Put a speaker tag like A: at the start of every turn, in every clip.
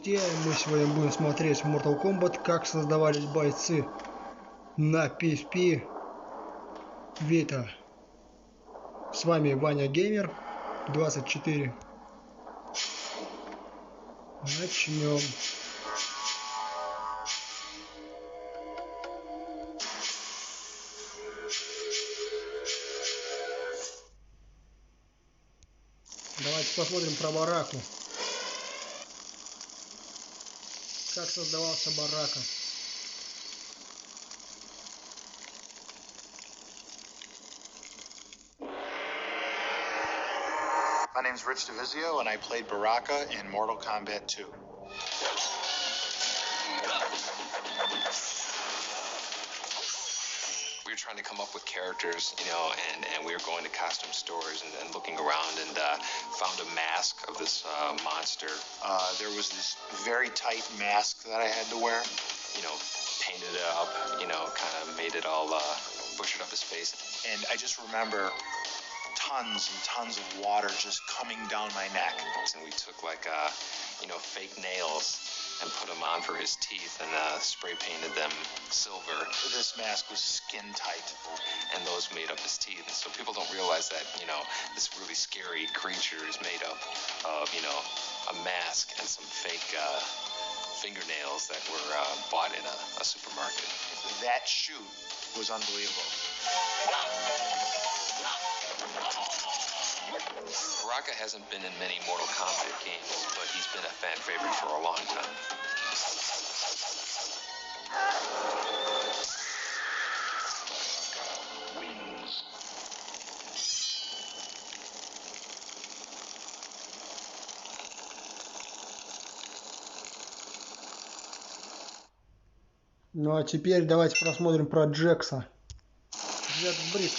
A: Здравствуйте! Мы сегодня будем смотреть Mortal Kombat, как создавались бойцы на PSP Vita. С вами Ваня Геймер 24. Начнем. Давайте посмотрим про Бараку. Как создавался Барака.
B: My name's Rich DeVizio, and I played Baraka in Mortal Kombat 2.
C: We were trying to come up with characters, and we were going to costume stores and looking around and found a mask of this monster.
B: There was this very tight mask that I had to wear.
C: Painted it up, kind of made it all, pushed it up his face.
B: And I just remember tons and tons of water just coming down my neck.
C: And we took fake nails and put them on for his teeth and spray painted them silver.
B: This mask was skin tight.
C: And those made up his teeth. And so people don't realize that, this really scary creature is made up of, a mask and some fake fingernails that were bought in a supermarket.
B: That shoot was unbelievable.
C: Baraka hasn't been in many Mortal Kombat games, but he's been a fan favorite for a long time. Wings.
A: Ну а теперь давайте посмотрим про Джекса. Джекс Брик.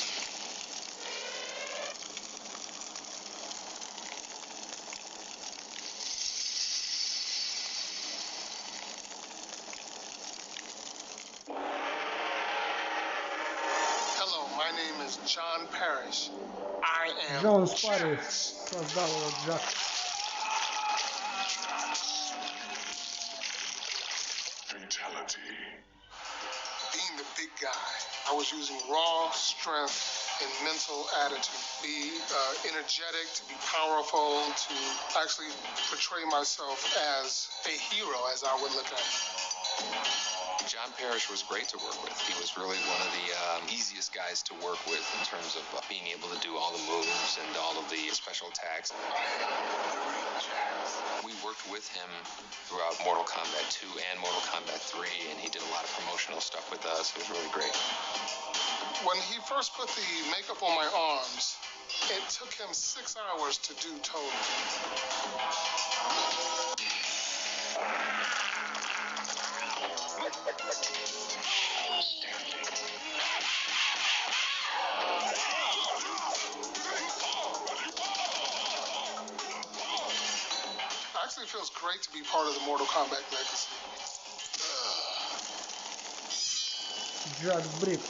D: My name is John Parrish. I am
A: Джон Парриш создал его Джекс.
D: Fatality. Being the big guy, I was using raw strength and mental attitude. Be energetic, to be powerful, to actually portray myself as a hero, as I would look at it.
C: John Parrish was great to work with. He was really one of the easiest guys to work with in terms of being able to do all the moves and all of the special attacks. We worked with him throughout Mortal Kombat 2 and Mortal Kombat 3, and he did a lot of promotional stuff with us. It was really great.
D: When he first put the makeup on my arms, it took him 6 hours to do total. Actually, it feels great to be part of the Mortal Kombat legacy.
A: Джекс Брик.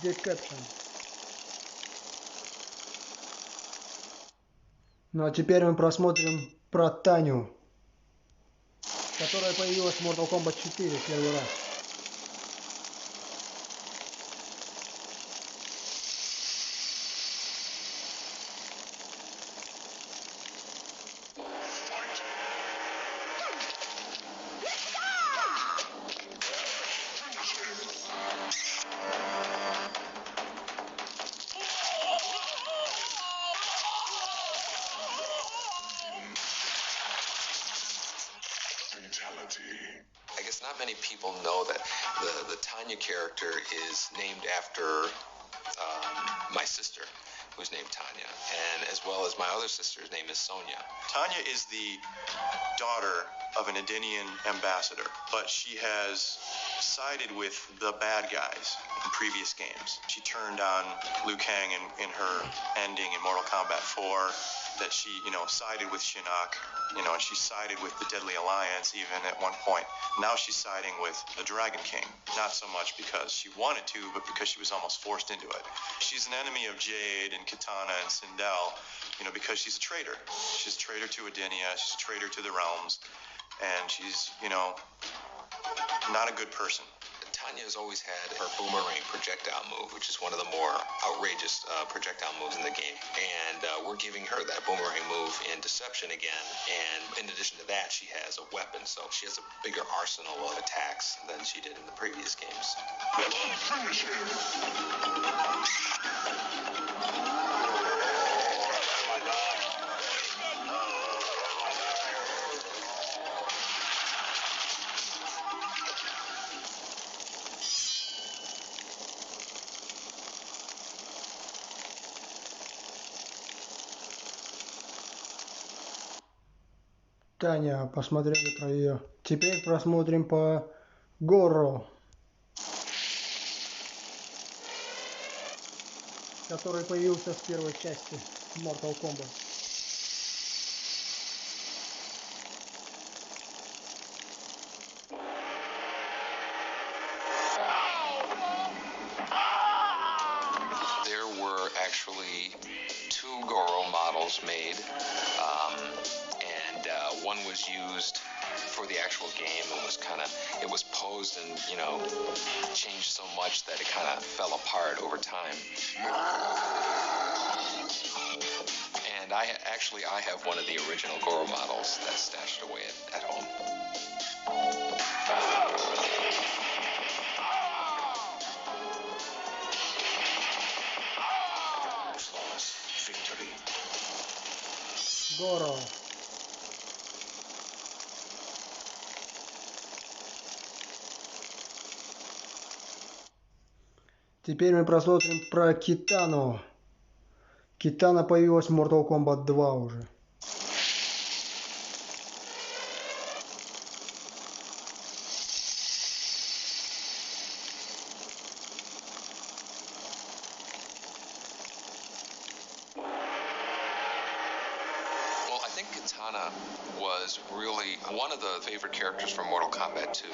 A: Deception. Ну а теперь мы просмотрим про Таню, которая появилась в Mortal Kombat 4 первый раз.
C: I guess not many people know that the Tanya character is named after my sister, who's named Tanya, and as well as my other sister's name is Sonia.
E: Tanya is the daughter of an Edenian ambassador, but she has sided with the bad guys in previous games. She turned on Liu Kang in her ending in Mortal Kombat 4, that she, sided with Shinnok you know, and she sided with the Deadly Alliance even at one point. Now she's siding with the Dragon King, not so much because she wanted to, but because she was almost forced into it. She's an enemy of Jade and Kitana and Sindel, you know, because she's a traitor. She's a traitor to Edenia, she's a traitor to the realms, and she's, you know, not a good person.
C: Tanya has always had her boomerang projectile move, which is one of the more outrageous projectile moves in the game. And we're giving her that boomerang move in Deception again. And in addition to that, she has a weapon, so she has a bigger arsenal of attacks than she did in the previous games.
D: Finish him.
A: Таня, посмотрели про ее. Теперь просмотрим по Горо, который появился в первой части Mortal Kombat.
C: There were actually 2 Goro models made. One was used for the actual game and was it was posed and, you know, changed so much that it kind of fell apart over time. And I have one of the original Goro models that's stashed away at home.
B: Flawless victory.
A: Горо. Теперь мы просмотрим про Китану. Китана появилась в Mortal Kombat 2 уже.
C: Well, I think Kitana was really one of the favorite characters from Mortal Kombat 2.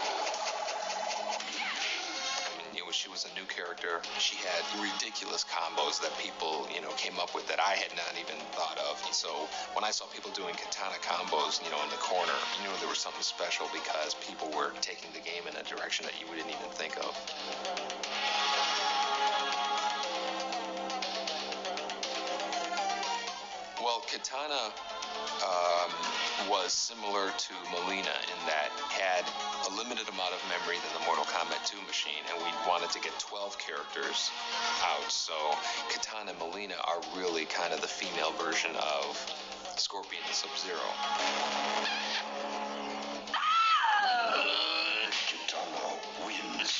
C: She was a new character. She had ridiculous combos that people, you know, came up with that I had not even thought of. So when I saw people doing Kitana combos, you know, in the corner, you knew there was something special because people were taking the game in a direction that you didn't even think of. Well, Kitana was similar to Molina in that had a limited amount of memory than the Mortal Kombat 2 machine, and we wanted to get 12 characters out. So Kitana and Molina are really kind of the female version of Scorpion and Sub-Zero.
B: Kitana wins.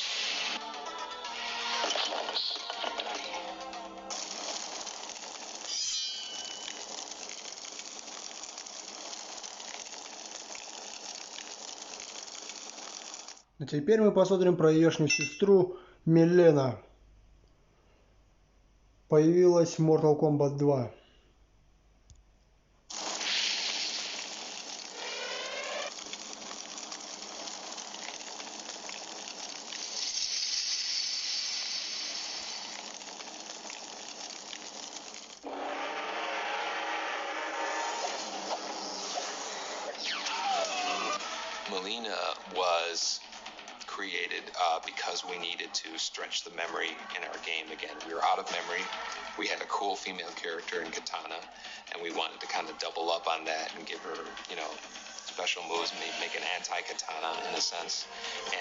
B: Flawless victory.
A: А теперь мы посмотрим про еешнюю сестру Милена. Появилась в Mortal Kombat 2.
C: Molina was created because we needed to stretch the memory in our game again. We were out of memory. We had a cool female character in Kitana, and we wanted to kind of double up on that and give her, you know, special moves, make an anti-Kitana in a sense.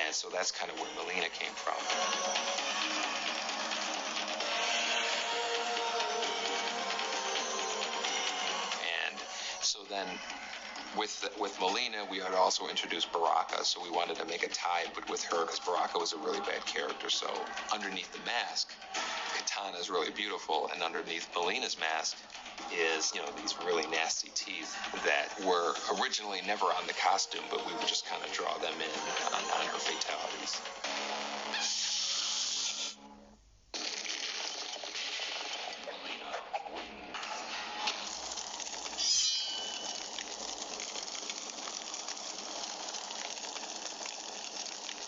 C: And so that's kind of where Molina came from. And so then with Molina, we had also introduced Baraka, so we wanted to make a tie with her because Baraka was a really bad character. So underneath the mask, Kitana is really beautiful, and underneath Molina's mask is, you know, these really nasty teeth that were originally never on the costume, but we would just kind of draw them in on her fatalities.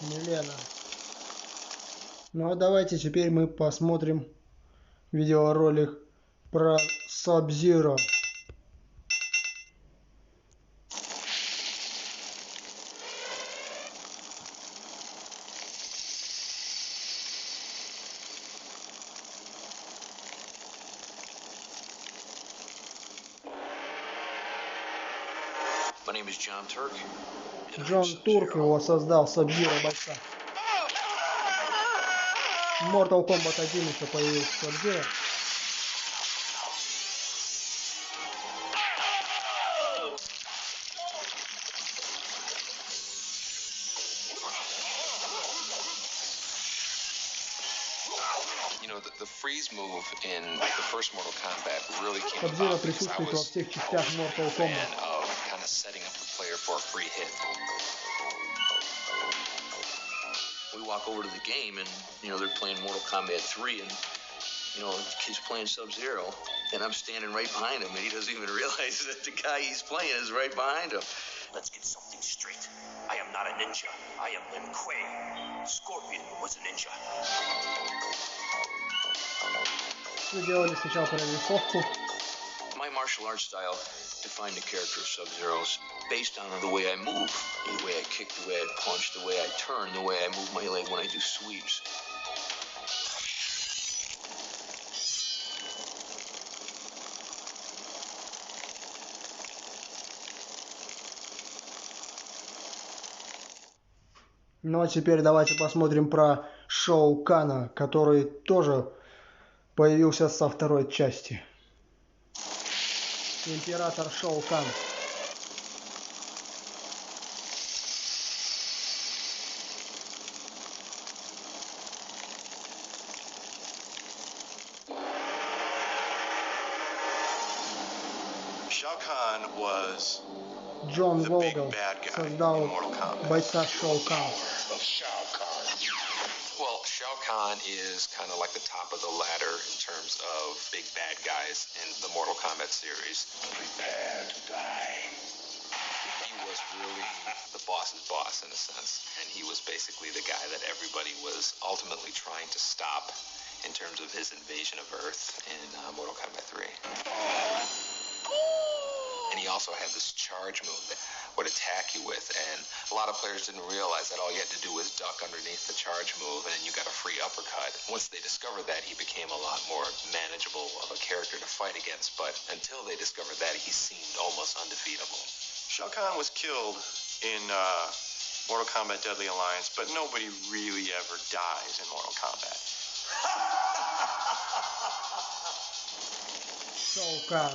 A: Милена. Ну а давайте теперь мы посмотрим видеоролик про Subzero.
F: My name is John Turk. and I'm
A: Джон Турк
F: Sub-Zero.
A: его создал, Subzero бойца. В Mortal Kombat 1 еще появился Subzero.
C: You know, the freeze move in the first Mortal Kombat really came
A: Subzero
C: about because I
A: присутствует во
C: was
A: всех частях
C: a
A: Mortal
C: fan
A: Kombat.
C: of kind of setting up the player for a free hit.
F: We walk over to the game and, they're playing Mortal Kombat 3 and, the kid's playing Sub-Zero and I'm standing right behind him and he doesn't even realize that the guy he's playing is right behind him.
G: Let's get something straight. I am not a ninja. I am Lin Kuei. Scorpion was a ninja.
A: Мы делали сначала прорисовку.
F: My martial arts style defined the character of Sub-Zero based on the way I move, the way I kick, the way I punch, the way I turn, the way I move my leg when I do sweeps.
A: Ну а теперь давайте посмотрим про Шоу Кана, который тоже появился со второй части. Император Шоу Кан.
E: Shao Kahn was
A: Джон
E: the big
A: Вогел
E: bad guy
A: создал
E: in Mortal Kombat.
A: бойца Шоу Кан.
D: Of Shao Kahn.
C: Well, Shao Kahn is kind of like the top of the ladder in terms of big bad guys in the Mortal Kombat series.
G: Prepare to die.
C: He was really the boss's boss in a sense, and he was basically the guy that everybody was ultimately trying to stop in terms of his invasion of Earth in Mortal Kombat 3. And he also had this charge move that would attack you with, and a lot of players didn't realize that all you had to do was duck underneath the charge move and then you got a free uppercut. Once they discovered that, he became a lot more manageable of a character to fight against, but until they discovered that, he seemed almost undefeatable.
E: Shao Kahn was killed in Mortal Kombat Deadly Alliance, but nobody really ever dies in Mortal Kombat.
A: Шоу Кан.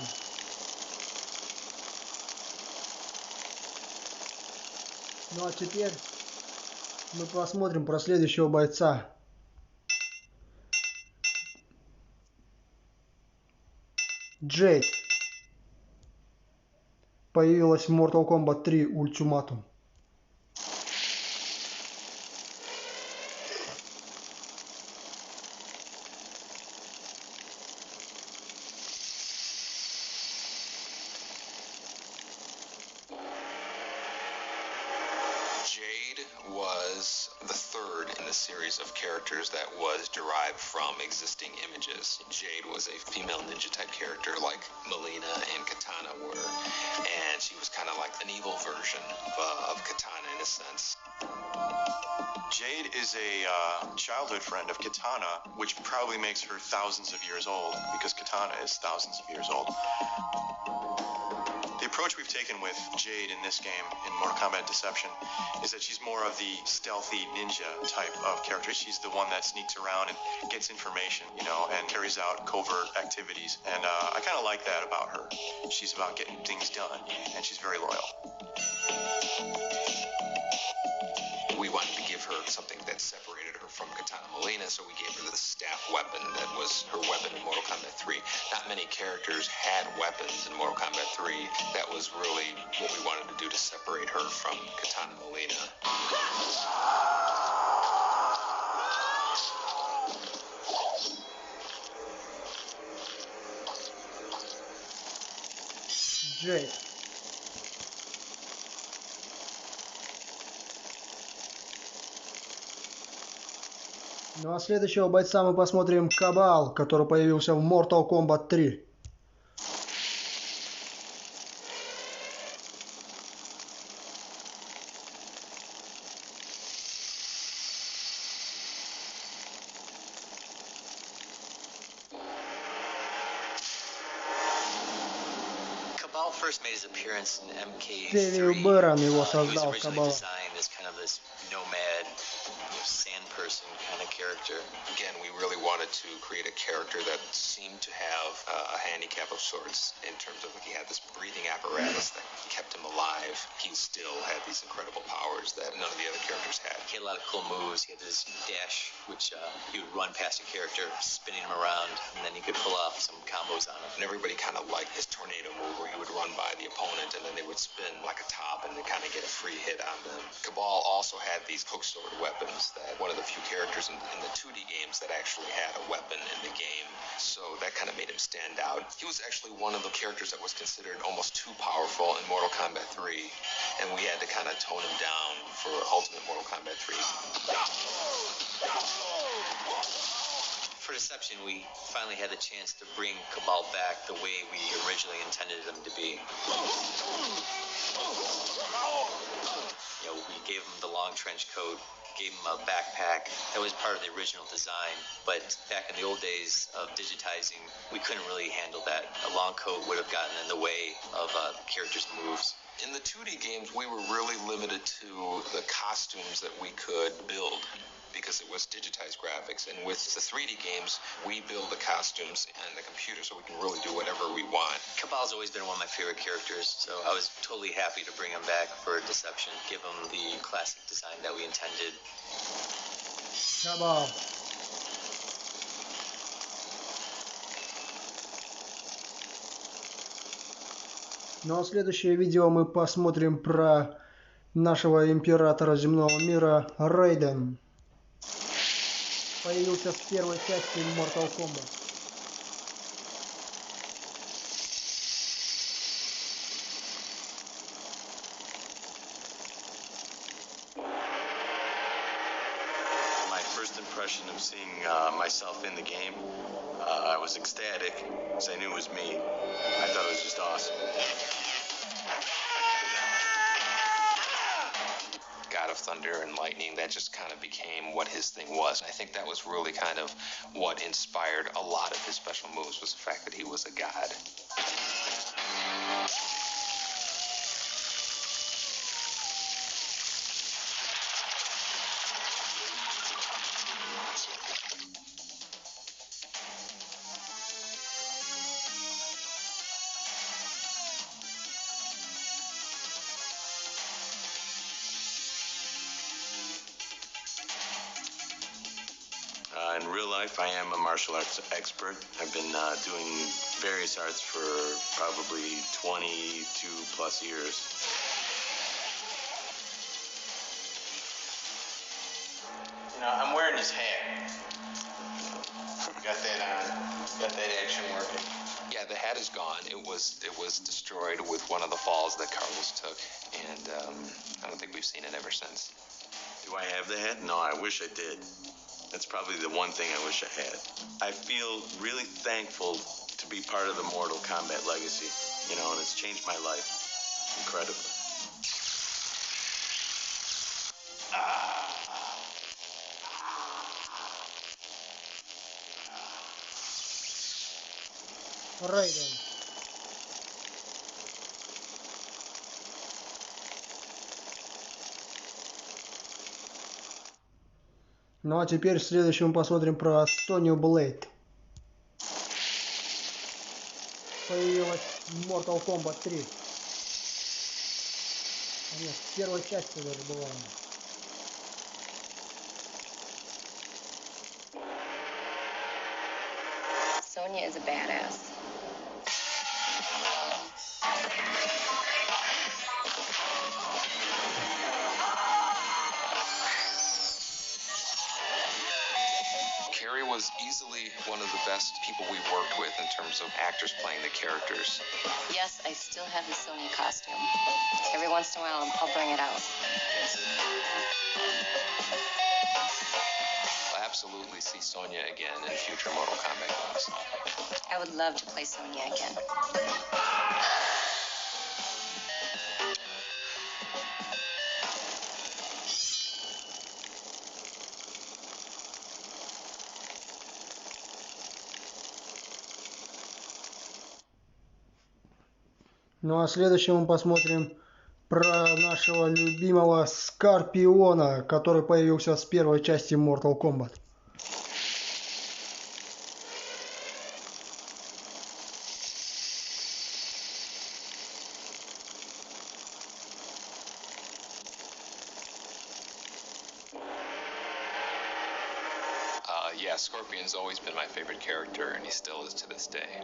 A: Ну а теперь мы посмотрим про следующего бойца. Jade. Появилась в Mortal Kombat 3 Ультиматум.
C: Jade was the third in the series of characters that was derived from existing images. Jade was a female ninja type character like Melina and Kitana were, and she was kind of like an evil version of Kitana in a sense.
E: Jade is a childhood friend of Kitana, which probably makes her thousands of years old, because Kitana is thousands of years old. The approach we've taken with Jade in this game, in Mortal Kombat Deception, is that she's more of the stealthy ninja type of character. She's the one that sneaks around and gets information, and carries out covert activities. And I kind of like that about her. She's about getting things done, and she's very loyal.
C: We wanted to give her something that separated her from Kitana Melina, so we gave her the staff weapon that was her weapon in Mortal Kombat 3. Not many characters had weapons in Mortal Kombat 3. That was really what we wanted to do to separate her from Kitana Melina.
A: Jade. Ну а следующего бойца мы посмотрим Kabal, который появился в Mortal Kombat 3.
H: Kabal first made his appearance in MK3.
A: Стивен Бэрон его
H: He was
A: создал,
H: originally
A: Kabal.
H: designed as kind of this nomad, sand person kind of character.
C: Again, we really wanted to create a character that seemed to have a handicap of sorts in terms of he had this breathing apparatus that kept him alive. He still had these incredible powers that none of the other characters had.
H: He had a lot of cool moves. He had this dash, which he would run past a character, spinning him around, and then he could pull off some combos on him.
C: And everybody kind of liked his tornado move where he would run by the opponent and then they would spin like a top and they kind of get a free hit on them. Kabal also had these hook sword weapons that one of the few characters in the 2D games that actually had a weapon in the game. So that kind of made him stand out. He was actually one of the characters that was considered almost too powerful in Mortal Kombat 3, and we had to kind of tone him down for Ultimate Mortal Kombat 3.
H: For Deception, we finally had the chance to bring Kabal back the way we originally intended him to be. You know, we gave him the long trench coat, gave him a backpack. That was part of the original design, but back in the old days of digitizing, we couldn't really handle that. A long coat would have gotten in the way of characters' moves.
C: In the 2D games, we were really limited to the costumes that we could build because it was digitized graphics. And with the 3D games, we build the costumes on the computer so we can really do whatever we want.
H: Kabal's always been one of my favorite characters, so I was totally happy to bring him back for Deception, give him the classic design that we intended.
A: Kabal. Ну а следующее видео мы посмотрим про нашего императора земного мира Рейден. Появился в первой части Mortal Kombat.
E: My first impression of seeing myself in the game, I was ecstatic because I knew it was me. I thought it was just awesome.
C: God of Thunder and Lightning, that just kind of became what his thing was. And I think that was really kind of what inspired a lot of his special moves, was the fact that he was a god.
E: In real life, I am a martial arts expert. I've been doing various arts for probably 22 plus years.
I: You know, I'm wearing his hat. Got that on. Got that action working.
C: Yeah, the hat is gone. It was destroyed with one of the falls that Carlos took, and I don't think we've seen it ever since.
E: Do I have the hat? No, I wish I did. That's probably the one thing I wish I had. I feel really thankful to be part of the Mortal Kombat legacy, you know, and it's changed my life incredibly.
A: Рейден. Ну а теперь в следующем мы посмотрим про Соню Блейд. Появилась в Mortal Kombat 3. Нет, в первой части даже была.
J: Sonya is a badass.
C: Carrie was easily one of the best people we worked with in terms of actors playing the characters.
J: Yes, I still have the Sonya costume. Every once in a while, I'll bring it out.
C: I'll absolutely see Sonya again in future Mortal Kombat games.
J: I would love to play Sonya again.
A: Ну а следующим мы посмотрим про нашего любимого Скорпиона, который появился с первой части Mortal Kombat.
C: Yeah, Scorpion's always been my favorite character, and he still is to this day.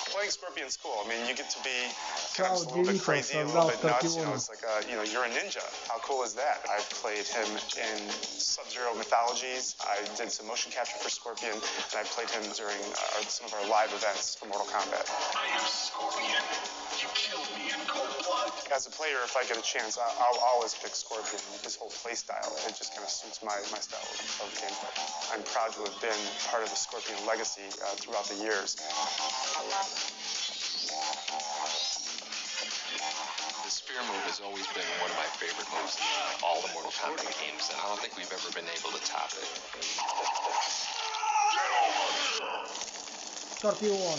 K: Playing Scorpion's cool. I mean, you get to be kind of a little bit crazy, a little bit nuts. You know, it's like, you're a ninja. How cool is that? I've played him in Sub-Zero mythologies. I did some motion capture for Scorpion, and I played him during some of our live events for Mortal Kombat.
G: I am Scorpion. You killed me in cold blood.
K: As a player, if I get a chance, I'll always pick Scorpion. His whole play style, it just kind of suits my style of gameplay. I'm proud to have been part of the Scorpion legacy throughout the years.
C: The spear move has always been one of my favorite moves in all the Mortal Kombat games, and I don't think we've ever been able to top it.
A: Скорпион.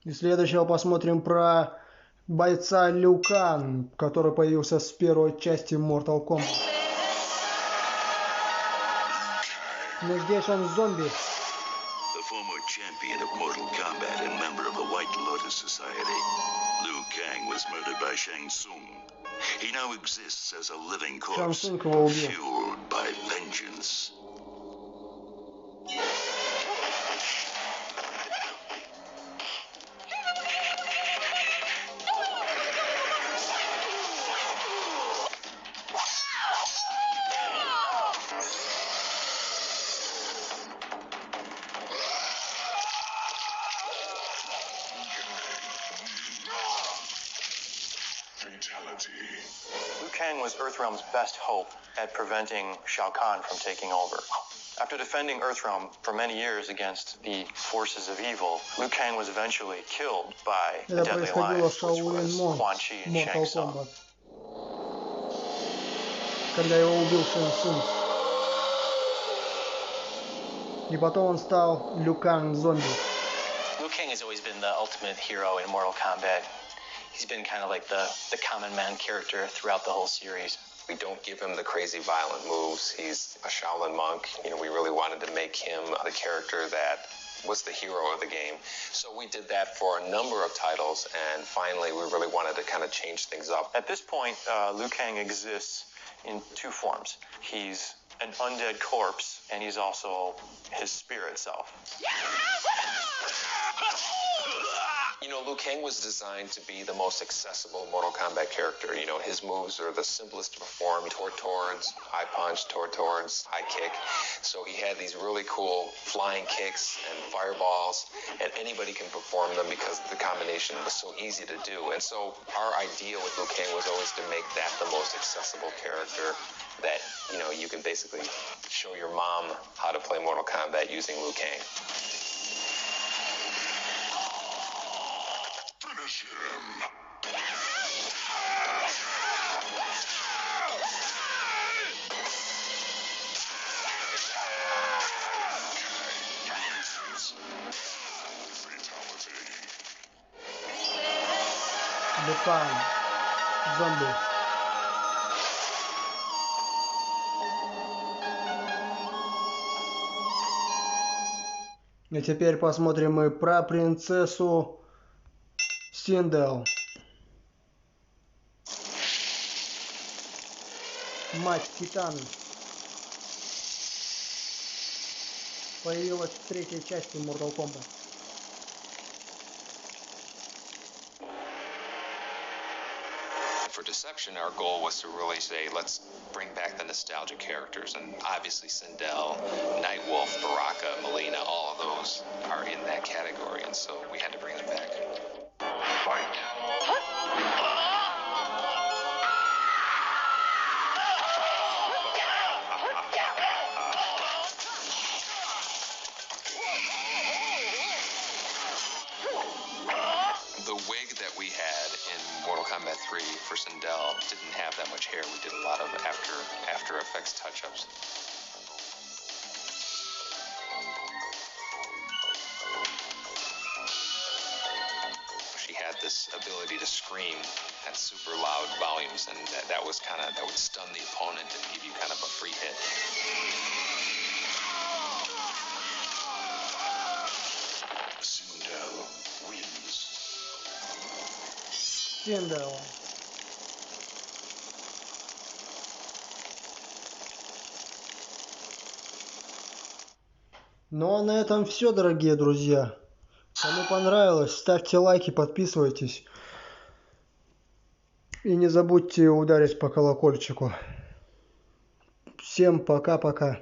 A: И следующего посмотрим про бойца Liu Kang, который появился с первой части Mortal Kombat. Но здесь он зомби.
L: The former champion of Mortal Kombat and member of the White Lotus Society, Liu Kang was murdered by Shang Tsung. He now exists as a living corpse, fueled by vengeance.
E: Liu Kang was Earthrealm's best hope at preventing Shao Kahn from taking over. After defending Earthrealm for many years against the forces of evil, Liu Kang was eventually killed by the Deadly Alliance, which was Quan Chi and Shang Tsung.
A: Когда его убил Шэн Цунь. И потом он стал Liu Kang зомби.
M: Liu Kang has always been the ultimate hero in Mortal Kombat. He's been kind of like the common man character throughout the whole series.
C: We don't give him the crazy violent moves. He's a Shaolin monk. You know, we really wanted to make him the character that was the hero of the game. So we did that for a number of titles, and finally we really wanted to kind of change things up.
E: At this point, Liu Kang exists in two forms. He's an undead corpse, and he's also his spirit self.
C: You know, Liu Kang was designed to be the most accessible Mortal Kombat character. You know, his moves are the simplest to perform: torts, high punch, torts, high kick. So he had these really cool flying kicks and fireballs, and anybody can perform them because the combination was so easy to do. And so our idea with Liu Kang was always to make that the most accessible character that, you know, you can basically show your mom how to play Mortal Kombat using Liu Kang.
G: Finish him.
A: Liu Kang зомби. И теперь посмотрим мы про принцессу Синдел. Мать Китаны. Появилась в третьей части Mortal Kombat.
C: for Deception, our goal was to really say, let's bring back the nostalgia characters, and obviously Sindel, Nightwolf, Baraka, Olina, all of those are in that category, and so we had to bring them back.
L: Fight.
C: The wig that we had in Mortal Kombat 3 for Sindel didn't have that much hair. We did a lot of After Effects touch-ups. She had this ability to scream at super loud volumes, and that would stun the opponent and give you kind of a free hit.
L: Sindel wins.
A: Sindel. Ну а на этом все, дорогие друзья. Кому понравилось, ставьте лайки, подписывайтесь. И не забудьте ударить по колокольчику. Всем пока-пока.